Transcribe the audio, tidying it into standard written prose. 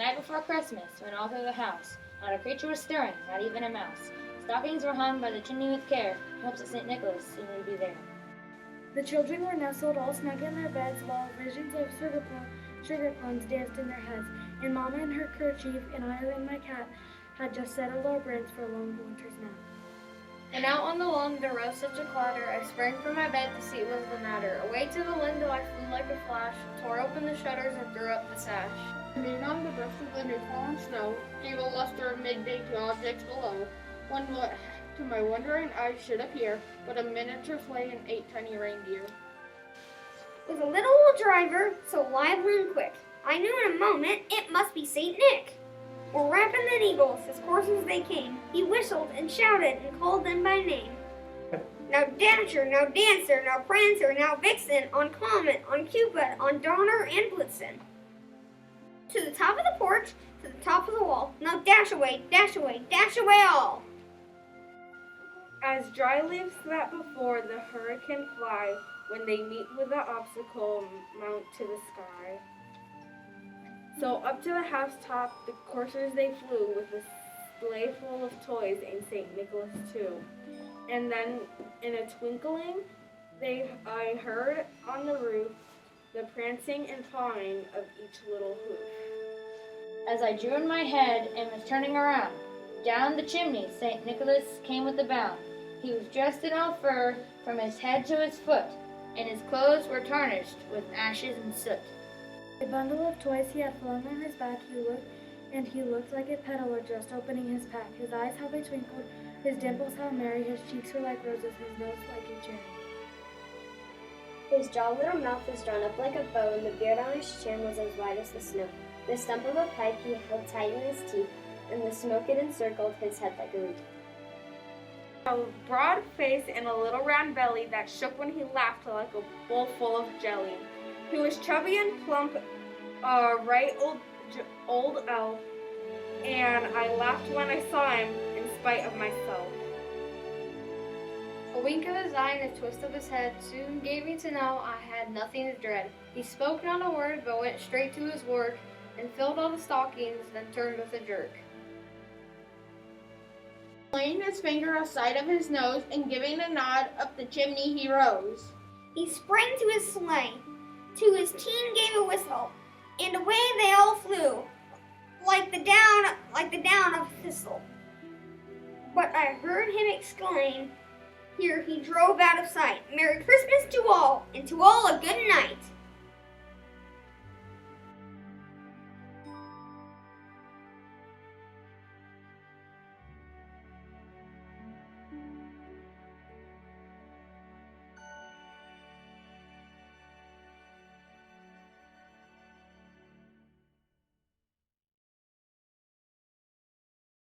Night before Christmas, when all through the house not a creature was stirring, not even a mouse. Stockings were hung by the chimney with care, in hopes that St. Nicholas soon would be there. The children were nestled all snug in their beds, while visions of sugar plums danced in their heads, and Mama in her kerchief, and I and my cat had just settled our brains for a long winter's nap. And out on the lawn there rose such a clatter, I sprang from my bed to see what was the matter. Away to the window I flew like a flash, tore open the shutters and threw up the sash. Leaning on the roof of the new fallen snow, gave a luster of midday to objects below. When to my wondering eyes should appear but a miniature sleigh and 8 tiny reindeer. With a little old driver, so lively and quick, I knew in a moment it must be St. Nick. More rapid than eagles, his coursers they came. He whistled and shouted and called them by name. Now Dasher, now Dancer, now Prancer, now Vixen, on Comet, on Cupid, on Donner and Blitzen. To the top of the porch, to the top of the wall, now dash away, dash away, dash away all. As dry leaves that before the hurricane fly, when they meet with the obstacle, mount to the sky. So up to the housetop the coursers they flew, with a sleigh full of toys and St. Nicholas too. And then in a twinkling I heard on the roof the prancing and pawing of each little hoof. As I drew in my head and was turning around, down the chimney St. Nicholas came with a bound. He was dressed in all fur from his head to his foot, and his clothes were tarnished with ashes and soot. A bundle of toys he had flung on his back, he looked like a peddler just opening his pack. His eyes how they twinkled, his dimples how merry, his cheeks were like roses, his nose like a cherry. His jolly little mouth was drawn up like a bow, and the beard on his chin was as white as the snow. The stump of a pipe he held tight in his teeth, and the smoke it encircled his head like a wreath. A broad face and a little round belly that shook when he laughed like a bowl full of jelly. He was chubby and plump, a right old elf, and I laughed when I saw him in spite of myself. A wink of his eye and a twist of his head soon gave me to know I had nothing to dread. He spoke not a word, but went straight to his work, and filled all the stockings, then turned with a jerk. Laying his finger aside of his nose and giving a nod, up the chimney he rose. He sprang to his sleigh, to his team gave a whistle, and away they all flew, like the down of a thistle. But I heard him exclaim, here he drove out of sight, Merry Christmas to all, and to all a good night.